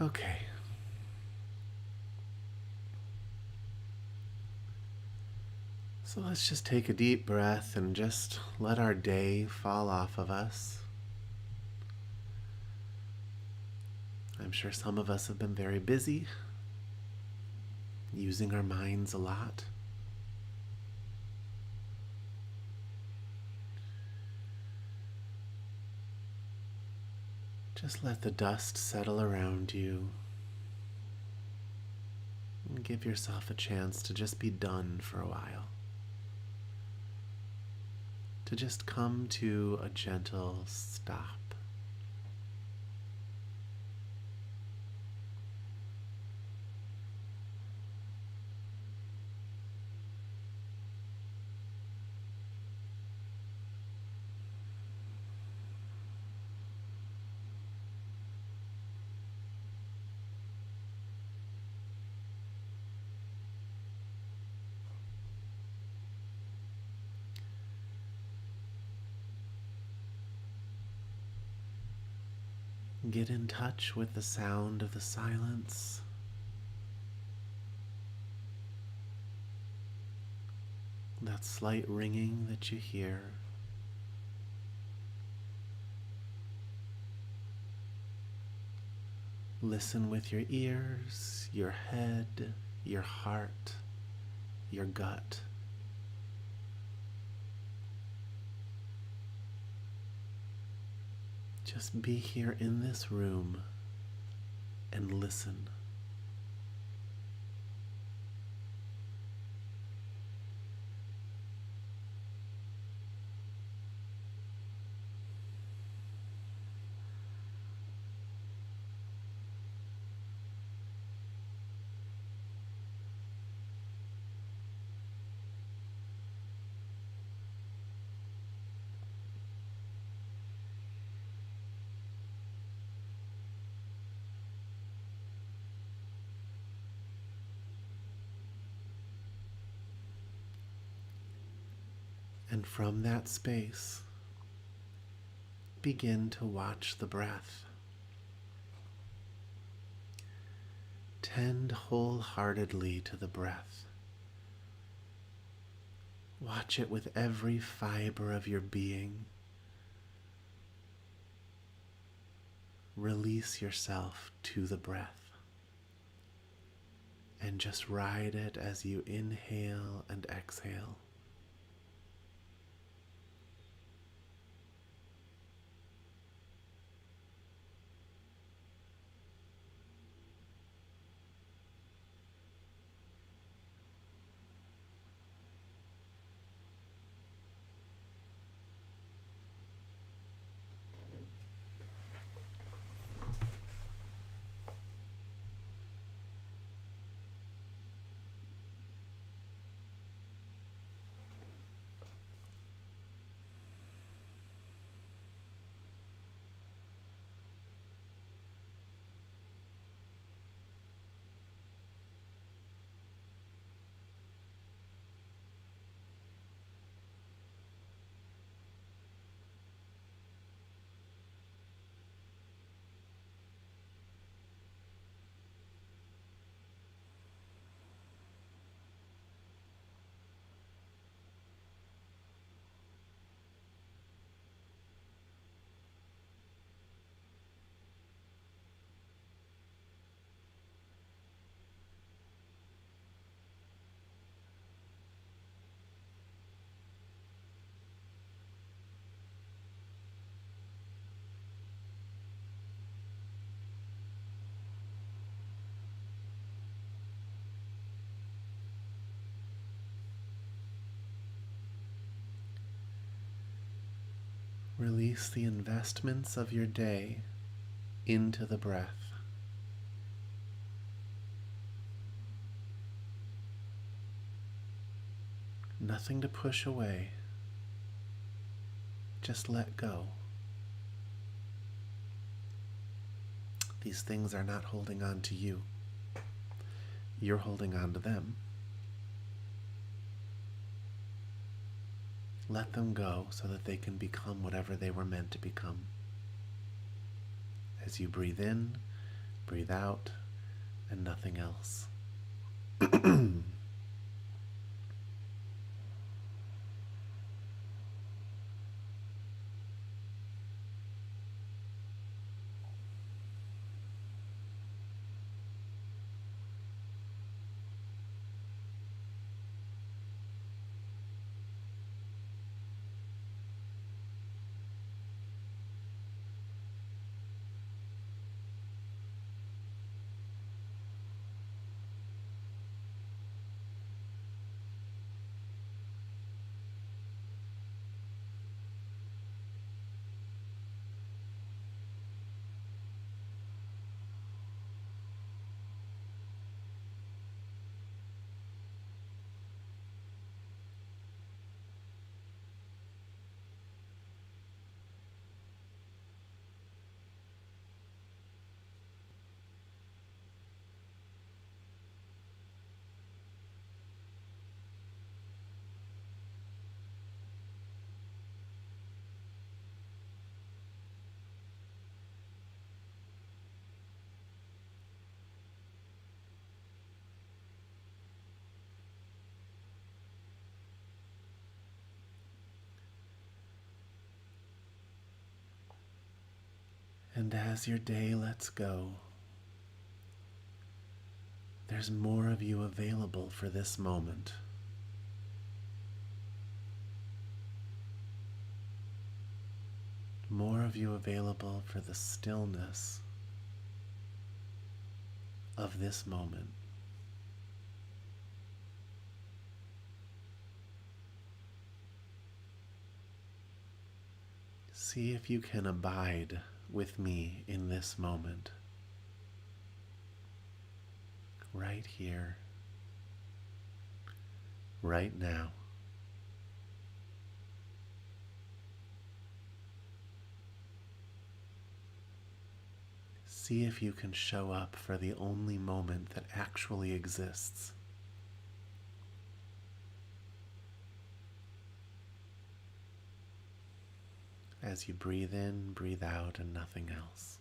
Okay. So let's just take a deep breath and just let our day fall off of us. I'm sure some of us have been very busy, using our minds a lot. Just let the dust settle around you and give yourself a chance to just be done for a while. To just come to a gentle stop. Get in touch with the sound of the silence. That slight ringing that you hear. Listen with your ears, your head, your heart, your gut. Just be here in this room and listen. And from that space, begin to watch the breath. Tend wholeheartedly to the breath. Watch it with every fiber of your being. Release yourself to the breath. And just ride it as you inhale and exhale. Release the investments of your day into the breath. Nothing to push away. Just let go. These things are not holding on to you. You're holding on to them. Let them go so that they can become whatever they were meant to become. As you breathe in, Breathe out and nothing else. And as your day lets go, there's more of you available for this moment. More of you available for the stillness of this moment. See if you can abide with me in this moment, right here, right now. See if you can show up for the only moment that actually exists. As you breathe in, breathe out, and nothing else.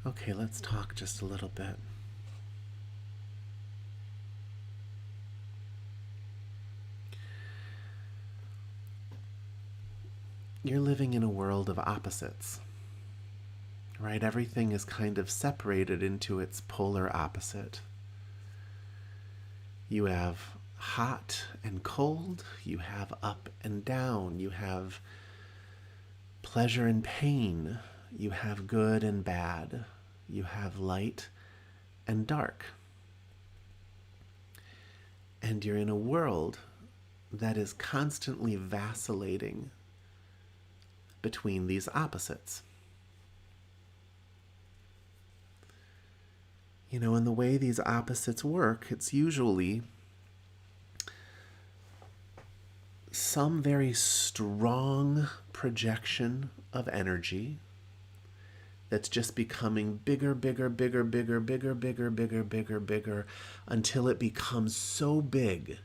Okay, let's talk just a little bit. You're living in a world of opposites, right? Everything is kind of separated into its polar opposite. You have hot and cold, you have up and down, you have pleasure and pain, you have good and bad, you have light and dark. And you're in a world that is constantly vacillating between these opposites. In the way these opposites work, it's usually some very strong projection of energy that's just becoming bigger, bigger, bigger, bigger, bigger, bigger, bigger, bigger, bigger, until it becomes so big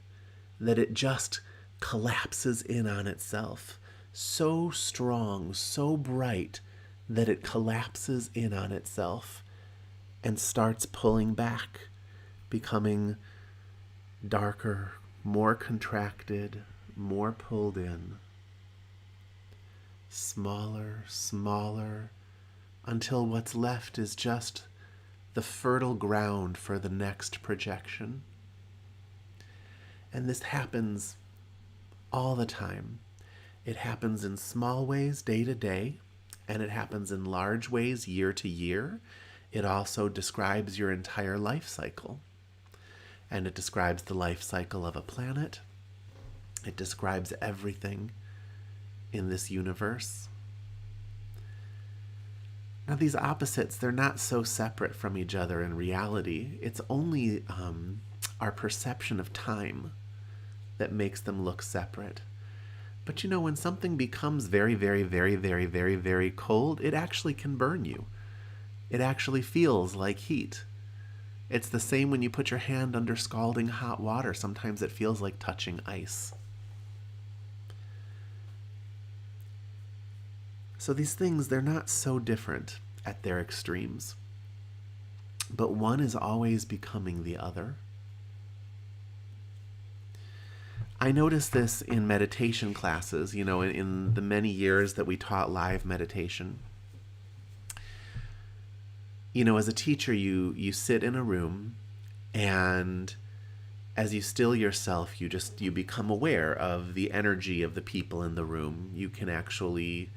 that it just collapses in on itself. So strong, so bright that it collapses in on itself and starts pulling back, becoming darker, more contracted, more pulled in. Smaller, smaller, until what's left is just the fertile ground for the next projection. And this happens all the time. It happens in small ways day to day, and it happens in large ways year to year. It also describes your entire life cycle. And it describes the life cycle of a planet. It describes everything in this universe. Now, these opposites, they're not so separate from each other in reality. It's only our perception of time that makes them look separate. But when something becomes very, very, very, very, very, very cold, it actually can burn you. It actually feels like heat. It's the same when you put your hand under scalding hot water. Sometimes it feels like touching ice. So these things, they're not so different at their extremes. But one is always becoming the other. I noticed this in meditation classes, in the many years that we taught live meditation. As a teacher, you sit in a room, and as you still yourself, you become aware of the energy of the people in the room. You can actually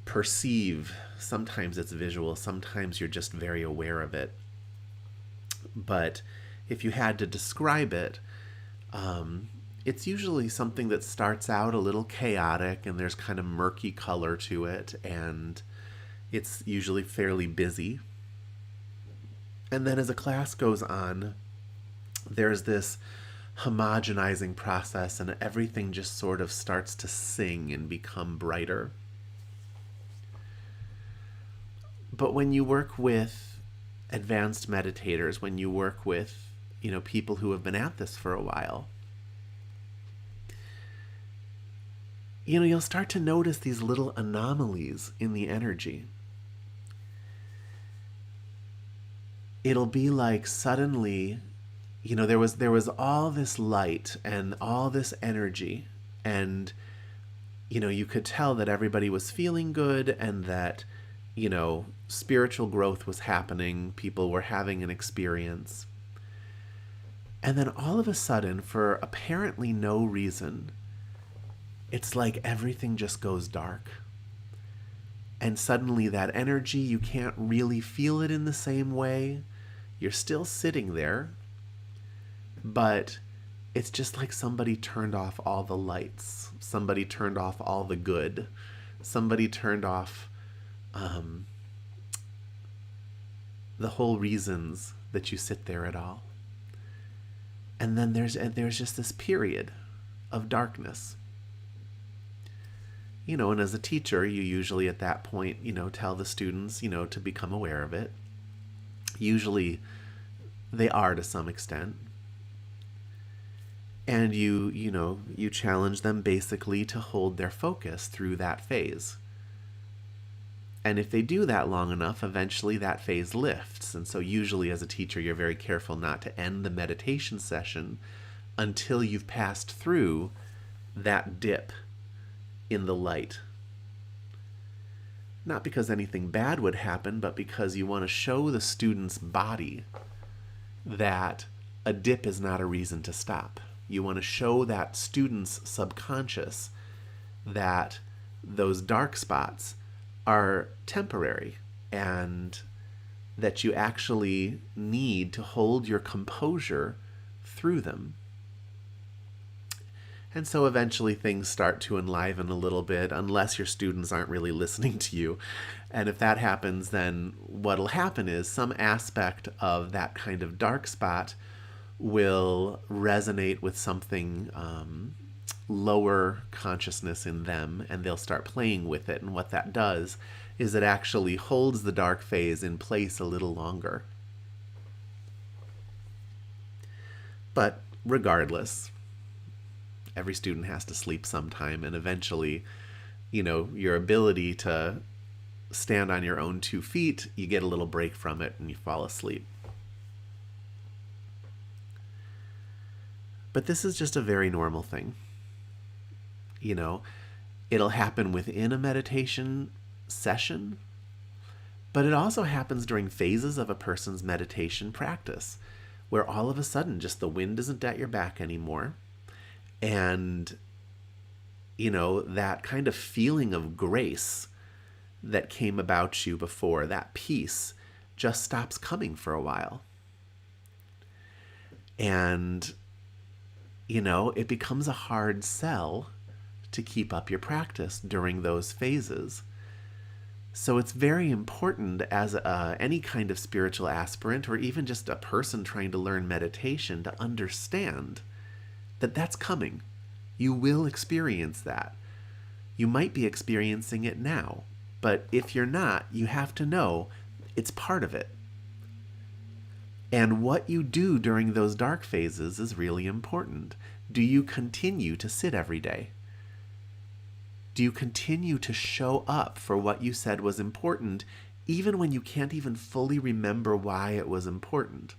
perceive. Sometimes it's visual, sometimes you're just very aware of it. But if you had to describe it, it's usually something that starts out a little chaotic, and there's kind of murky color to it, and it's usually fairly busy. And then as a class goes on, there's this homogenizing process, and everything just sort of starts to sing and become brighter. But when you work with advanced meditators, when you work with, people who have been at this for a while, you'll start to notice these little anomalies in the energy. It'll be like suddenly, there was all this light and all this energy, and, you could tell that everybody was feeling good, and that, spiritual growth was happening. People were having an experience. And then all of a sudden, for apparently no reason, it's like everything just goes dark. And suddenly that energy, you can't really feel it in the same way. You're still sitting there, but it's just like somebody turned off all the lights. Somebody turned off all the good. Somebody turned off the whole reasons that you sit there at all. And then there's just this period of darkness. And as a teacher, you usually at that point, tell the students, to become aware of it. Usually they are to some extent. And you challenge them basically to hold their focus through that phase. And if they do that long enough, eventually that phase lifts. And so usually as a teacher, you're very careful not to end the meditation session until you've passed through that dip in the light. Not because anything bad would happen, but because you want to show the student's body that a dip is not a reason to stop. You want to show that student's subconscious that those dark spots are temporary, and that you actually need to hold your composure through them. And so eventually things start to enliven a little bit, unless your students aren't really listening to you. And if that happens, then what'll happen is some aspect of that kind of dark spot will resonate with something lower consciousness in them, and they'll start playing with it. And what that does is it actually holds the dark phase in place a little longer. But regardless, every student has to sleep sometime, and eventually, your ability to stand on your own 2 feet, you get a little break from it and you fall asleep. But this is just a very normal thing. It'll happen within a meditation session, but it also happens during phases of a person's meditation practice, where all of a sudden just the wind isn't at your back anymore. And, that kind of feeling of grace that came about you before, that peace, just stops coming for a while. And, it becomes a hard sell to keep up your practice during those phases. So it's very important as any kind of spiritual aspirant, or even just a person trying to learn meditation, to understand that that's coming. You will experience that. You might be experiencing it now, but if you're not, you have to know it's part of it. And what you do during those dark phases is really important. Do you continue to sit every day? Do you continue to show up for what you said was important, even when you can't even fully remember why it was important?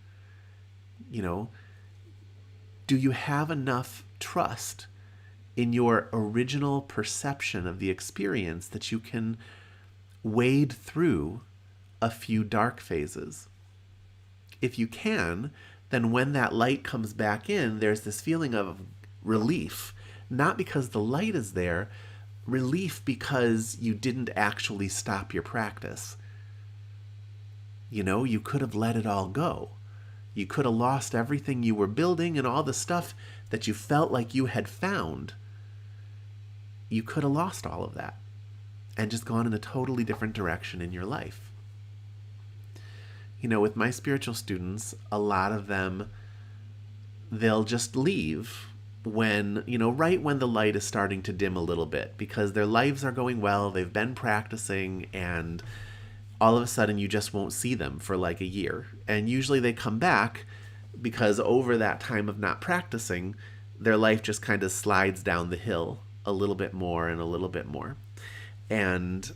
Do you have enough trust in your original perception of the experience that you can wade through a few dark phases? If you can, then when that light comes back in, there's this feeling of relief, not because the light is there, relief because you didn't actually stop your practice. You could have let it all go. You could have lost everything you were building and all the stuff that you felt like you had found. You could have lost all of that and just gone in a totally different direction in your life. With my spiritual students, a lot of them, they'll just leave when, right when the light is starting to dim a little bit, because their lives are going well, they've been practicing, and all of a sudden you just won't see them for like a year. And usually they come back because over that time of not practicing, their life just kind of slides down the hill a little bit more and a little bit more. And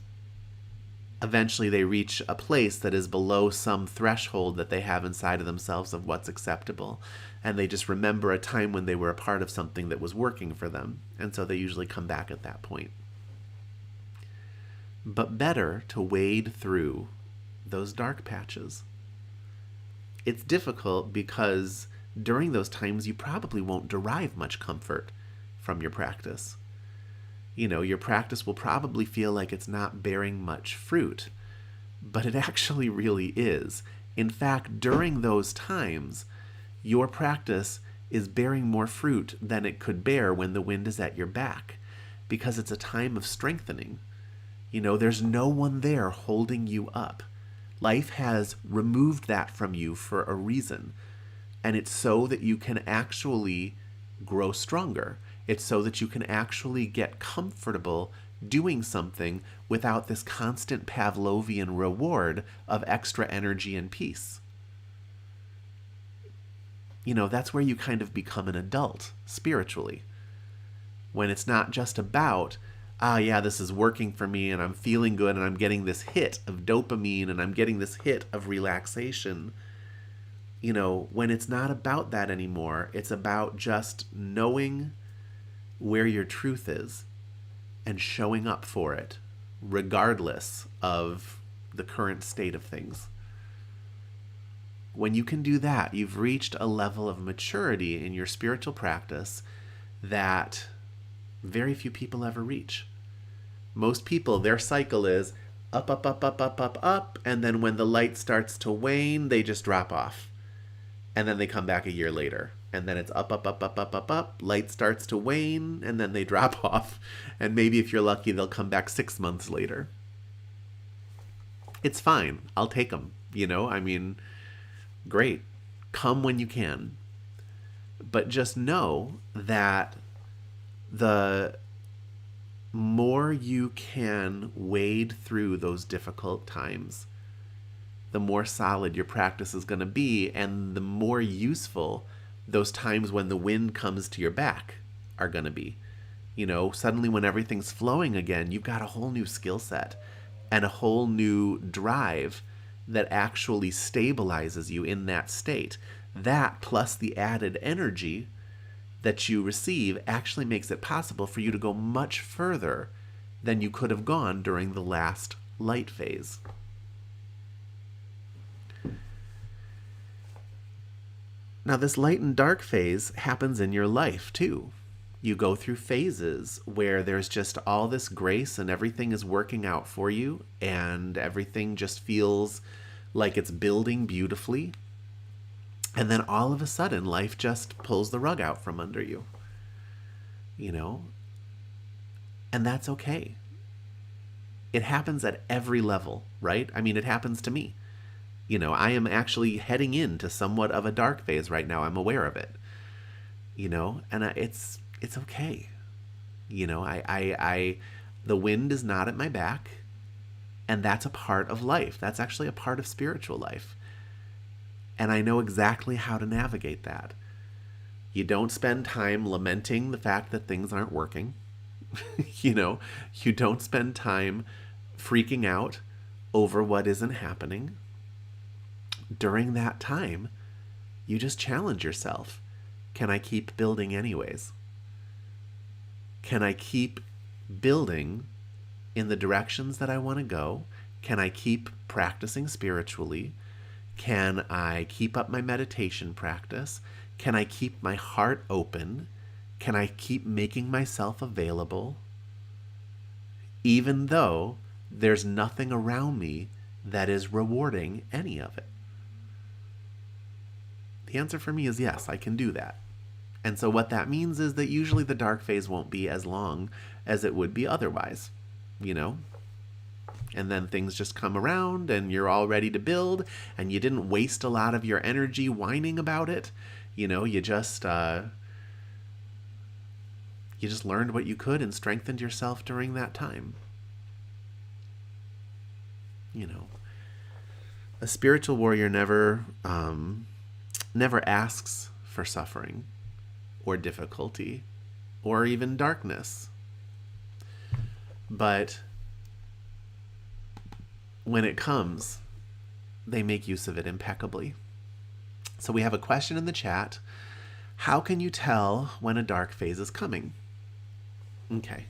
eventually they reach a place that is below some threshold that they have inside of themselves of what's acceptable. And they just remember a time when they were a part of something that was working for them. And so they usually come back at that point. But better to wade through those dark patches. It's difficult because during those times you probably won't derive much comfort from your practice. Your practice will probably feel like it's not bearing much fruit, but it actually really is. In fact, during those times, your practice is bearing more fruit than it could bear when the wind is at your back, because it's a time of strengthening. There's no one there holding you up. Life has removed that from you for a reason, and it's so that you can actually grow stronger. It's so that you can actually get comfortable doing something without this constant Pavlovian reward of extra energy and peace. That's where you kind of become an adult spiritually. When it's not just about, this is working for me and I'm feeling good and I'm getting this hit of dopamine and I'm getting this hit of relaxation. When it's not about that anymore, it's about just knowing where your truth is and showing up for it, regardless of the current state of things. When you can do that, you've reached a level of maturity in your spiritual practice that very few people ever reach. Most people, their cycle is up, up, up, up, up, up, up, and then when the light starts to wane, they just drop off. and then they come back a year later. And then it's up, up, up, up, up, up, up. Light starts to wane, and then they drop off. And maybe if you're lucky, they'll come back 6 months later. It's fine. I'll take them. I mean, great. Come when you can. But just know that the more you can wade through those difficult times, the more solid your practice is going to be, and the more useful those times when the wind comes to your back are going to be. Suddenly when everything's flowing again, you've got a whole new skill set and a whole new drive that actually stabilizes you in that state. That plus the added energy that you receive actually makes it possible for you to go much further than you could have gone during the last light phase. Now, this light and dark phase happens in your life, too. You go through phases where there's just all this grace and everything is working out for you, and everything just feels like it's building beautifully. And then all of a sudden, life just pulls the rug out from under you. And that's okay. It happens at every level, right? I mean, it happens to me. I am actually heading into somewhat of a dark phase right now. I'm aware of it. And it's okay. The wind is not at my back, and that's a part of life. That's actually a part of spiritual life. And I know exactly how to navigate that. You don't spend time lamenting the fact that things aren't working. You don't spend time freaking out over what isn't happening. During that time, you just challenge yourself. Can I keep building anyways? Can I keep building in the directions that I want to go? Can I keep practicing spiritually? Can I keep up my meditation practice? Can I keep my heart open? Can I keep making myself available? Even though there's nothing around me that is rewarding any of it. The answer for me is yes, I can do that. And so what that means is that usually the dark phase won't be as long as it would be otherwise, And then things just come around and you're all ready to build, and you didn't waste a lot of your energy whining about it. You just learned what you could and strengthened yourself during that time. A spiritual warrior never asks for suffering or difficulty or even darkness. But when it comes, they make use of it impeccably. So we have a question in the chat. How can you tell when a dark phase is coming? Okay.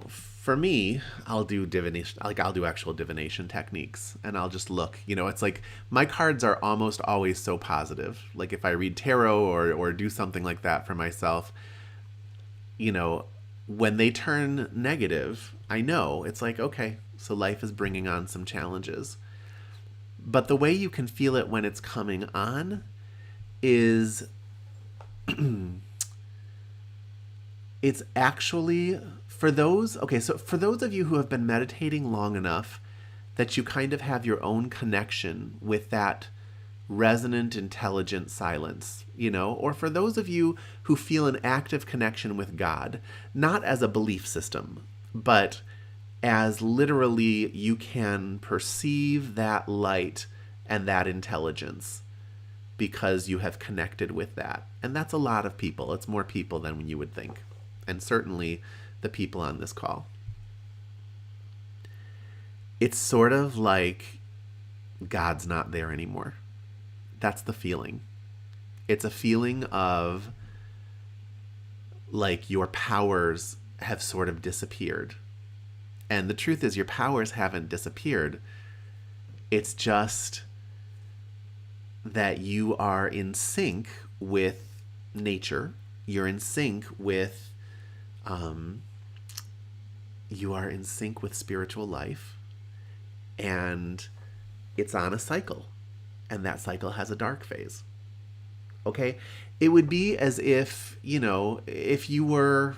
For me, I'll do divination, I'll do actual divination techniques, and I'll just look. It's like my cards are almost always so positive. Like if I read tarot or do something like that for myself, when they turn negative, I know it's like, okay, so life is bringing on some challenges. But the way you can feel it when it's coming on is it's actually for those of you who have been meditating long enough that you kind of have your own connection with that resonant, intelligent silence, or for those of you who feel an active connection with God, not as a belief system, but as literally you can perceive that light and that intelligence because you have connected with that. And that's a lot of people. It's more people than you would think. And certainly the people on this call. It's sort of like God's not there anymore. That's the feeling. It's a feeling of like your powers have sort of disappeared. And the truth is your powers haven't disappeared. It's just that you are in sync with nature. You're in sync with spiritual life, and it's on a cycle. and that cycle has a dark phase. Okay? It would be as if, if you were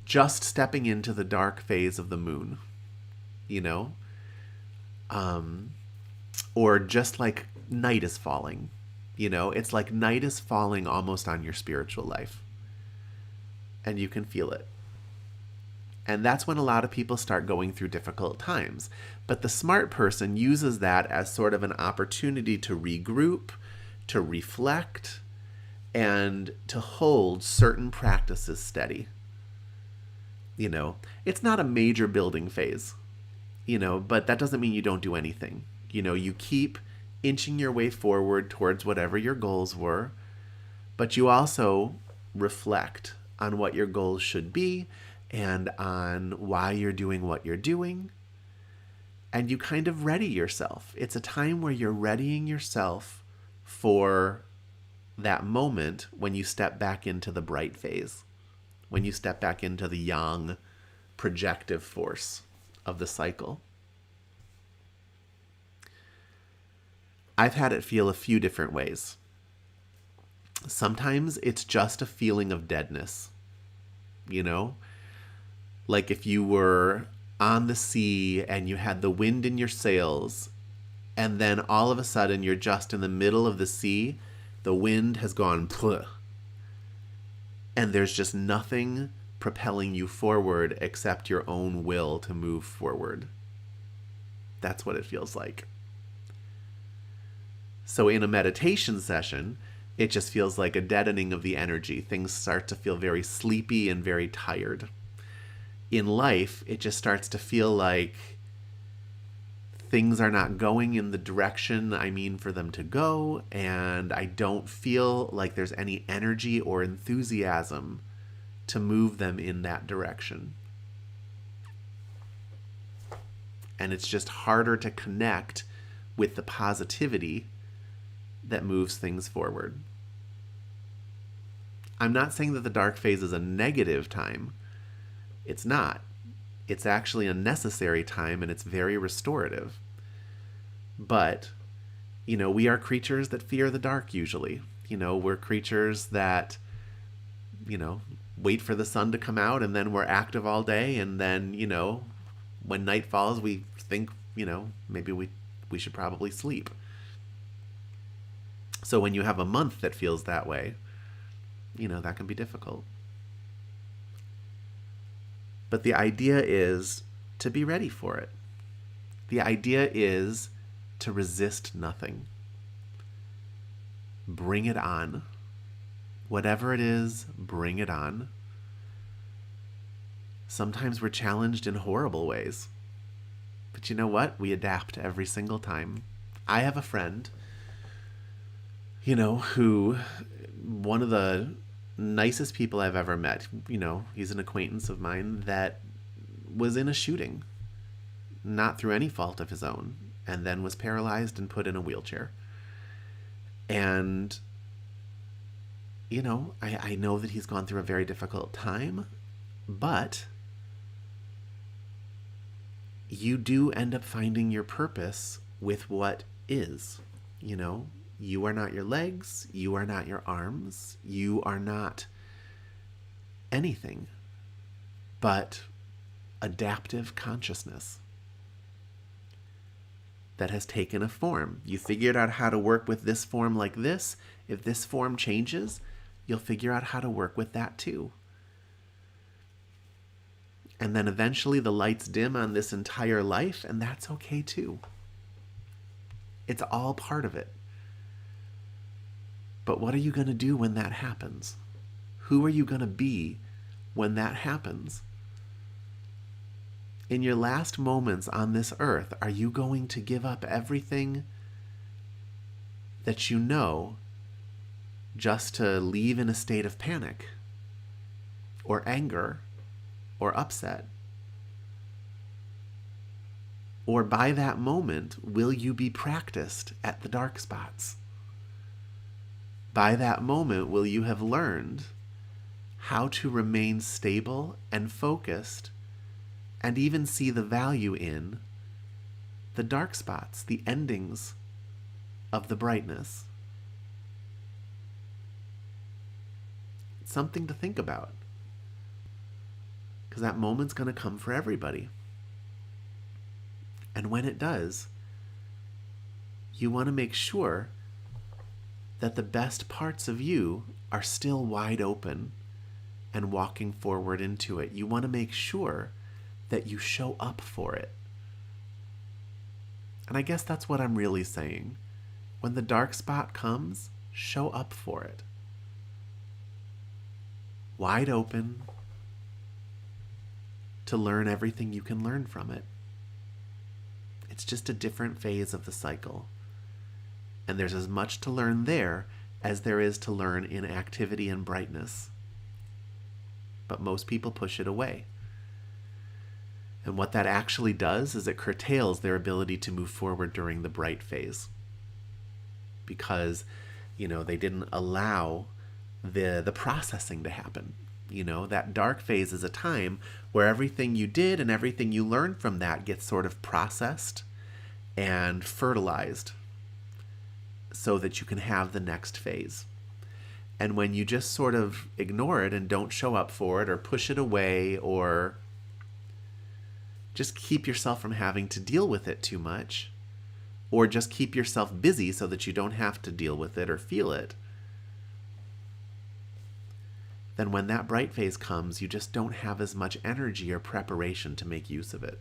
just stepping into the dark phase of the moon, you know? Or just like night is falling, it's like night is falling almost on your spiritual life. And you can feel it. And that's when a lot of people start going through difficult times. But the smart person uses that as sort of an opportunity to regroup, to reflect, and to hold certain practices steady. It's not a major building phase, but that doesn't mean you don't do anything. You keep inching your way forward towards whatever your goals were, but you also reflect on what your goals should be and on why you're doing what you're doing. And you kind of ready yourself. It's a time where you're readying yourself for that moment when you step back into the bright phase, when you step back into the yang projective force of the cycle. I've had it feel a few different ways. Sometimes it's just a feeling of deadness, like if you were on the sea and you had the wind in your sails, and then all of a sudden you're just in the middle of the sea, the wind has gone pleh, and there's just nothing propelling you forward except your own will to move forward. That's what it feels like. So in a meditation session, it just feels like a deadening of the energy. Things start to feel very sleepy and very tired. In life, it just starts to feel like things are not going in the direction I mean for them to go, and I don't feel like there's any energy or enthusiasm to move them in that direction. And it's just harder to connect with the positivity that moves things forward. I'm not saying that the dark phase is a negative time. It's not. It's actually a necessary time, and it's very restorative. But, we are creatures that fear the dark usually. We're creatures that, wait for the sun to come out, and then we're active all day, and then, when night falls, we think, maybe we should probably sleep. So when you have a month that feels that way, that can be difficult. But the idea is to be ready for it. The idea is to resist nothing. Bring it on. Whatever it is, bring it on. Sometimes we're challenged in horrible ways. But you know what? We adapt every single time. I have a friend, who, one of the nicest people I've ever met, he's an acquaintance of mine that was in a shooting, not through any fault of his own, and then was paralyzed and put in a wheelchair. And, I know that he's gone through a very difficult time, but you do end up finding your purpose with what is, You are not your legs. You are not your arms. You are not anything but adaptive consciousness that has taken a form. You figured out how to work with this form like this. If this form changes, you'll figure out how to work with that too. And then eventually the lights dim on this entire life, and that's okay too. It's all part of it. But what are you going to do when that happens? Who are you going to be when that happens? In your last moments on this earth, are you going to give up everything that you know just to leave in a state of panic or anger or upset? Or by that moment, will you be practiced at the dark spots? By that moment, will you have learned how to remain stable and focused and even see the value in the dark spots, the endings of the brightness. It's something to think about, because that moment's going to come for everybody. And when it does, you want to make sure that the best parts of you are still wide open and walking forward into it. You want to make sure that you show up for it. And I guess that's what I'm really saying. When the dark spot comes, show up for it. Wide open to learn everything you can learn from it. It's just a different phase of the cycle. And there's as much to learn there as there is to learn in activity and brightness. But most people push it away. And what that actually does is it curtails their ability to move forward during the bright phase. Because, they didn't allow the processing to happen. That dark phase is a time where everything you did and everything you learned from that gets sort of processed and fertilized so that you can have the next phase. And when you just sort of ignore it and don't show up for it or push it away or just keep yourself from having to deal with it too much, or just keep yourself busy so that you don't have to deal with it or feel it, then when that bright phase comes, you just don't have as much energy or preparation to make use of it.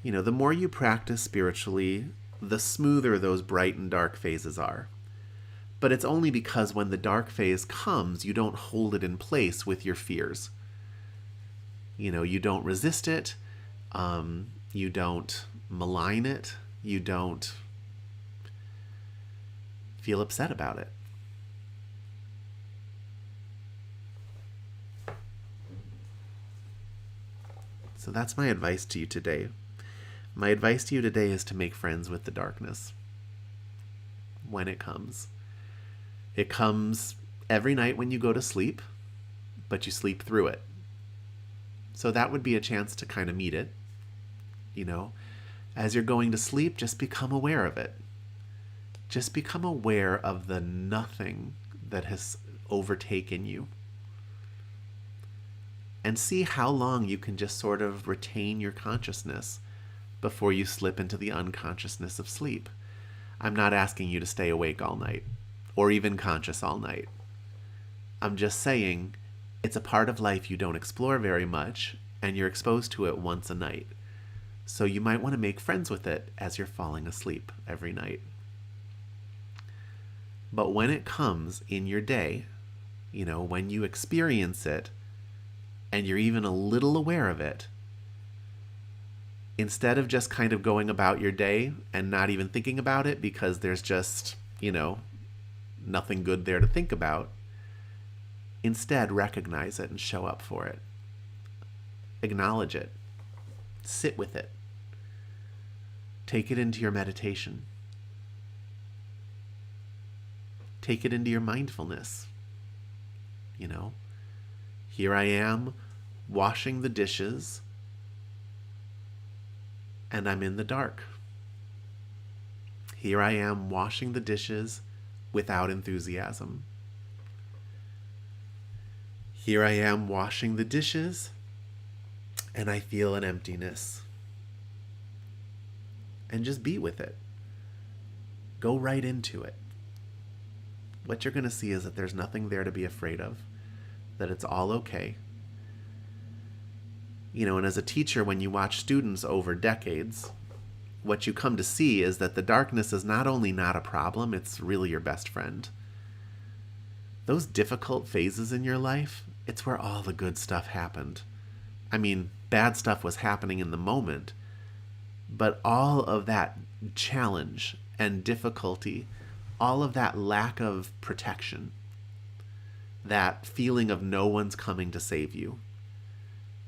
The more you practice spiritually, the smoother those bright and dark phases are. But it's only because when the dark phase comes, you don't hold it in place with your fears. You don't resist it. You don't malign it. You don't feel upset about it. So that's my advice to you today. My advice to you today is to make friends with the darkness when it comes. It comes every night when you go to sleep, but you sleep through it. So that would be a chance to kind of meet it. As you're going to sleep, just become aware of it. Just become aware of the nothing that has overtaken you. And see how long you can just sort of retain your consciousness before you slip into the unconsciousness of sleep. I'm not asking you to stay awake all night, or even conscious all night. I'm just saying it's a part of life you don't explore very much, and you're exposed to it once a night. So you might want to make friends with it as you're falling asleep every night. But when it comes in your day, when you experience it, and you're even a little aware of it, instead of just kind of going about your day and not even thinking about it because there's just, nothing good there to think about, instead recognize it and show up for it. Acknowledge it. Sit with it. Take it into your meditation. Take it into your mindfulness. Here I am washing the dishes, and I'm in the dark. Here I am washing the dishes without enthusiasm. Here I am washing the dishes, and I feel an emptiness. And just be with it. Go right into it. What you're going to see is that there's nothing there to be afraid of, that it's all okay. And as a teacher, when you watch students over decades, what you come to see is that the darkness is not only not a problem, it's really your best friend. Those difficult phases in your life, it's where all the good stuff happened. Bad stuff was happening in the moment, but all of that challenge and difficulty, all of that lack of protection, that feeling of no one's coming to save you,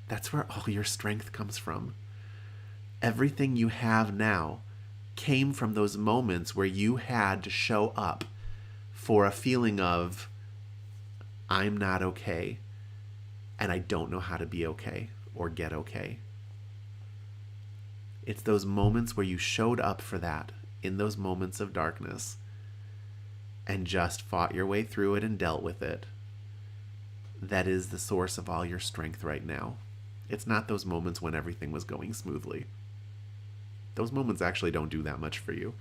that's where all your strength comes from. Everything you have now came from those moments where you had to show up for a feeling of, I'm not okay, and I don't know how to be okay or get okay. It's those moments where you showed up for that, in those moments of darkness, and just fought your way through it and dealt with it. That is the source of all your strength right now. It's not those moments when everything was going smoothly. Those moments actually don't do that much for you.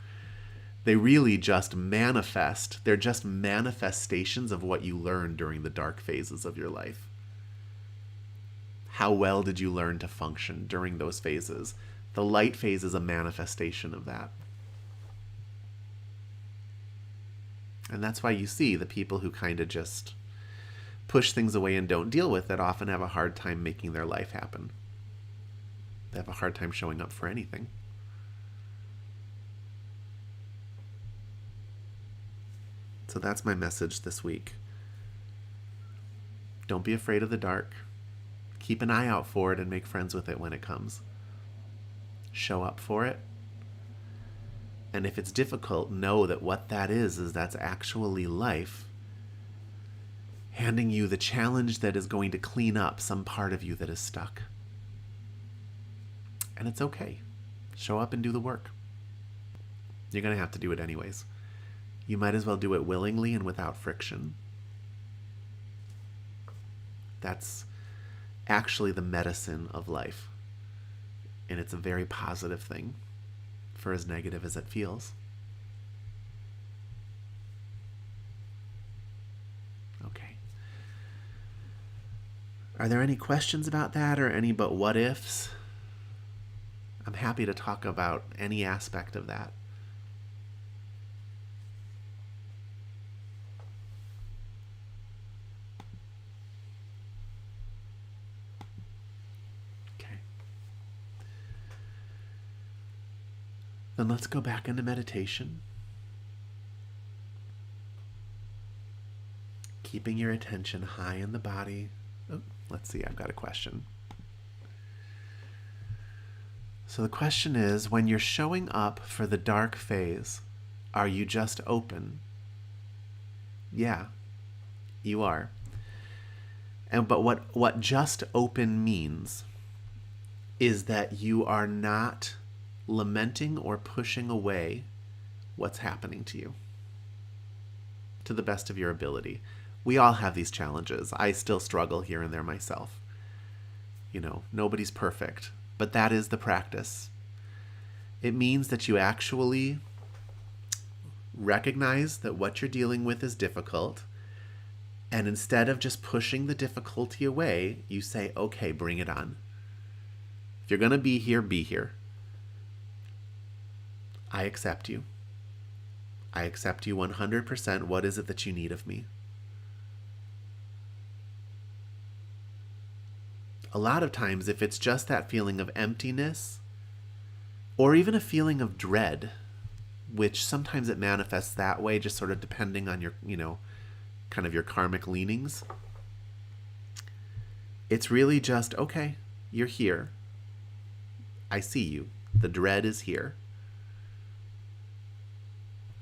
They really just manifest. They're just manifestations of what you learned during the dark phases of your life. How well did you learn to function during those phases? The light phase is a manifestation of that. And that's why you see the people who kind of just push things away and don't deal with it often have a hard time making their life happen. They have a hard time showing up for anything. So that's my message this week. Don't be afraid of the dark. Keep an eye out for it and make friends with it when it comes. Show up for it. And if it's difficult, know that what that is that's actually life handing you the challenge that is going to clean up some part of you that is stuck. And it's okay. Show up and do the work. You're going to have to do it anyways. You might as well do it willingly and without friction. That's actually the medicine of life. And it's a very positive thing, for as negative as it feels. Okay. Are there any questions about that or any but what ifs? I'm happy to talk about any aspect of that. Then let's go back into meditation. Keeping your attention high in the body. Oh, let's see, I've got a question. So the question is, when you're showing up for the dark phase, are you just open? Yeah, you are. But what just open means is that you are not lamenting or pushing away what's happening to you to the best of your ability. We all have these challenges. I still struggle here and there myself. Nobody's perfect, but that is the practice. It means that you actually recognize that what you're dealing with is difficult, and instead of just pushing the difficulty away, you say, okay, bring it on. If you're going to be here, be here. I accept you. I accept you 100%. What is it that you need of me? A lot of times, if it's just that feeling of emptiness, or even a feeling of dread, which sometimes it manifests that way, just sort of depending on your, kind of your karmic leanings, it's really just, okay, you're here. I see you. The dread is here.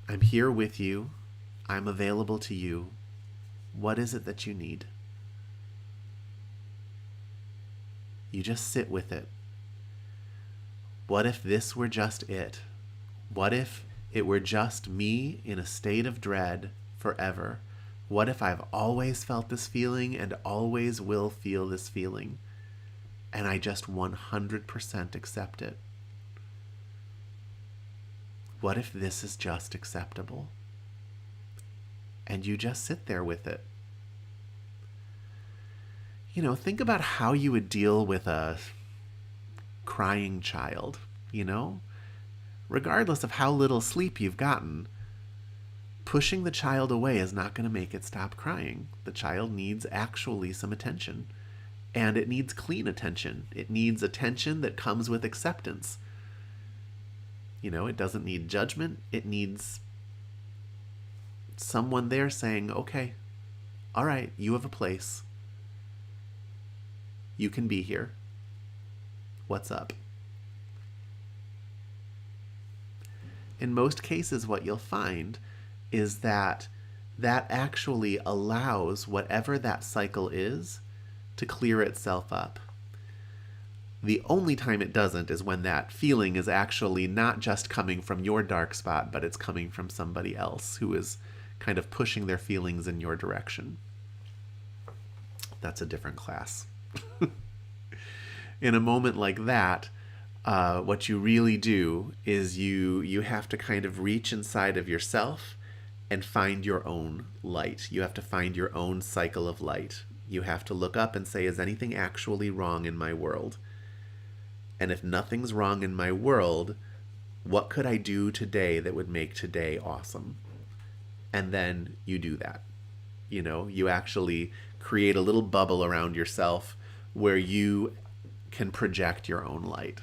I'm here with you. I'm available to you. What is it that you need? You just sit with it. What if this were just it? What if it were just me in a state of dread forever? What if I've always felt this feeling and always will feel this feeling, and I just 100% accept it? What if this is just acceptable? And you just sit there with it. Think about how you would deal with a crying child, Regardless of how little sleep you've gotten, pushing the child away is not going to make it stop crying. The child needs actually some attention. And it needs clean attention. It needs attention that comes with acceptance. It doesn't need judgment. It needs someone there saying, okay, all right, you have a place. You can be here. What's up? In most cases, what you'll find is that actually allows whatever that cycle is to clear itself up. The only time it doesn't is when that feeling is actually not just coming from your dark spot, but it's coming from somebody else who is kind of pushing their feelings in your direction. That's a different class. In a moment like that, what you really do is you have to kind of reach inside of yourself and find your own light. You have to find your own cycle of light. You have to look up and say, is anything actually wrong in my world? And if nothing's wrong in my world, what could I do today that would make today awesome? And then you do that. You actually create a little bubble around yourself where you can project your own light.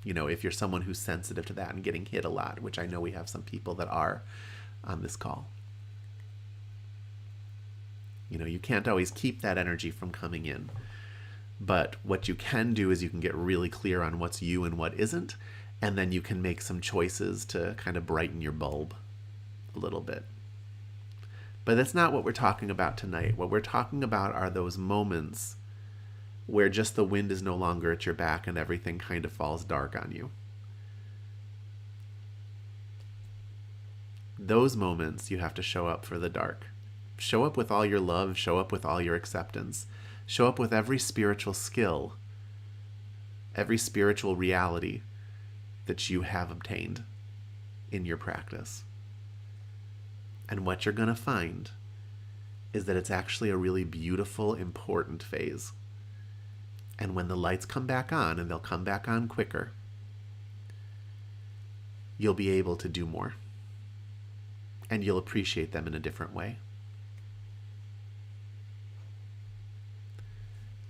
If you're someone who's sensitive to that and getting hit a lot, which I know we have some people that are on this call. You can't always keep that energy from coming in. But what you can do is you can get really clear on what's you and what isn't, and then you can make some choices to kind of brighten your bulb a little bit. But that's not what we're talking about tonight. What we're talking about are those moments where just the wind is no longer at your back and everything kind of falls dark on you. Those moments you have to show up for the dark. Show up with all your love, show up with all your acceptance. Show up with every spiritual skill, every spiritual reality that you have obtained in your practice. And what you're going to find is that it's actually a really beautiful, important phase. And when the lights come back on, and they'll come back on quicker, you'll be able to do more. And you'll appreciate them in a different way.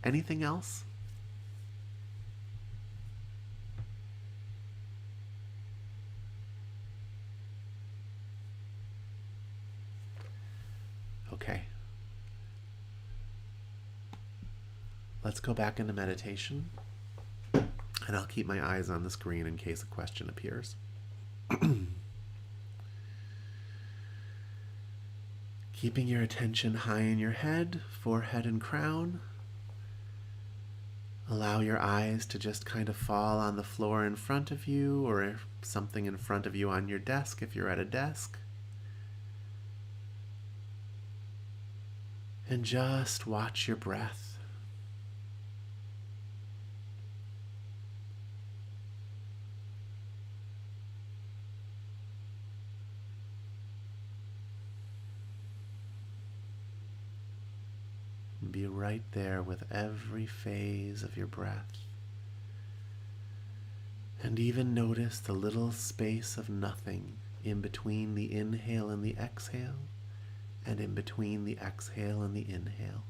Anything else? Okay. Let's go back into meditation. And I'll keep my eyes on the screen in case a question appears. Keeping your attention high in your head, forehead and crown. Allow your eyes to just kind of fall on the floor in front of you, or something in front of you on your desk if you're at a desk. And just watch your breath. Be right there with every phase of your breath. And even notice the little space of nothing in between the inhale and the exhale, and in between the exhale and the inhale.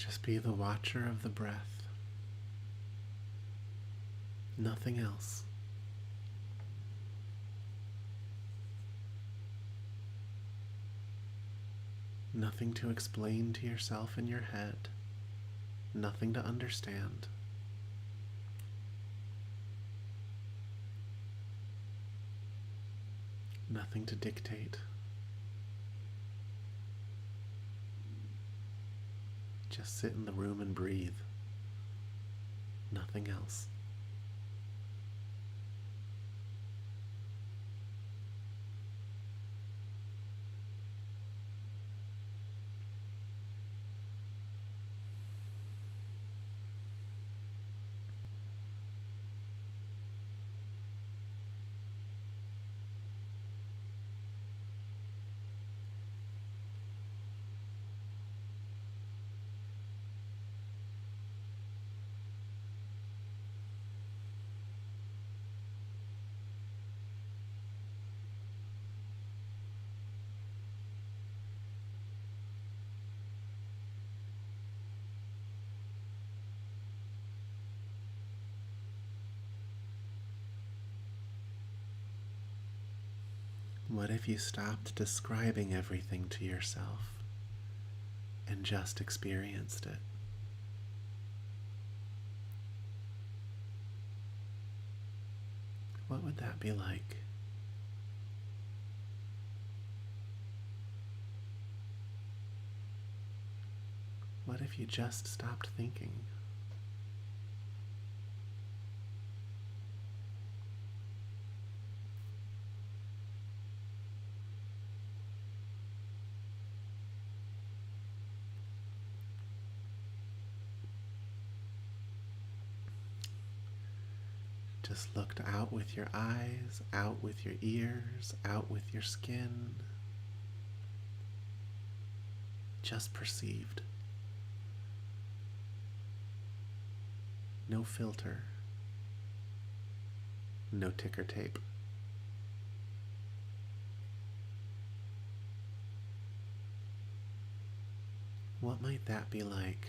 Just be the watcher of the breath. Nothing else. Nothing to explain to yourself in your head. Nothing to understand. Nothing to dictate. Just sit in the room and breathe. Nothing else. What if you stopped describing everything to yourself and just experienced it? What would that be like? What if you just stopped thinking? Just looked out with your eyes, out with your ears, out with your skin. Just perceived. No filter. No ticker tape. What might that be like?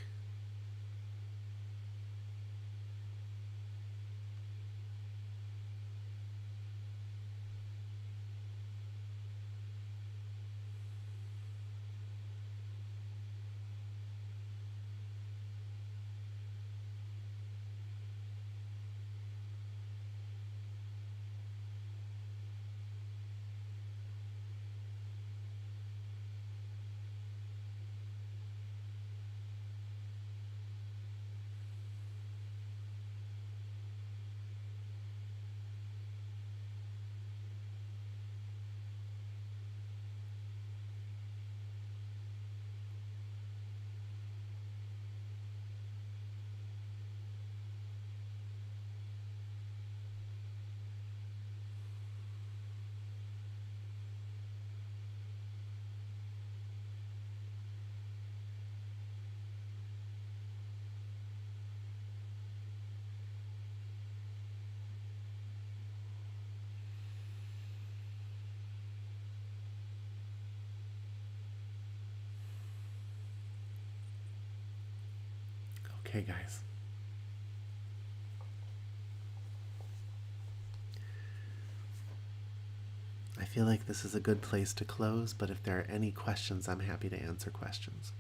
Okay, guys. I feel like this is a good place to close, but if there are any questions, I'm happy to answer questions.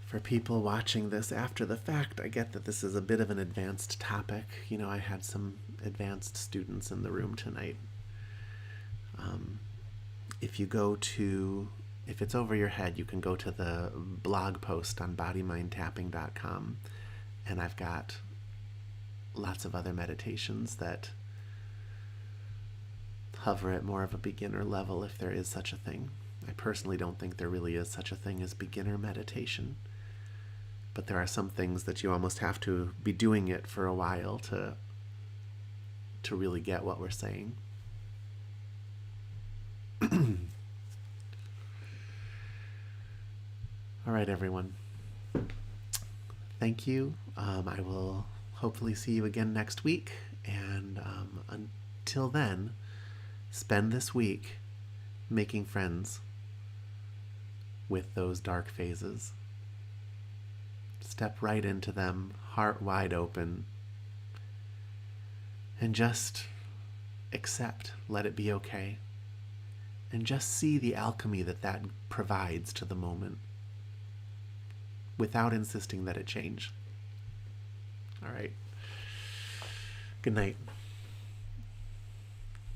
For people watching this after the fact, I get that this is a bit of an advanced topic. You know, I had some advanced students in the room tonight. If it's over your head, you can go to the blog post on bodymindtapping.com, and I've got lots of other meditations that hover at more of a beginner level, if there is such a thing. I personally don't think there really is such a thing as beginner meditation, but there are some things that you almost have to be doing it for a while to really get what we're saying. All right, everyone. Thank you. I will hopefully see you again next week. And until then, spend this week making friends with those dark phases. Step right into them, heart wide open, and just accept, let it be okay, and just see the alchemy that that provides to the moment without insisting that it change. All right. Good night.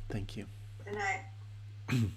Thank you. Good night.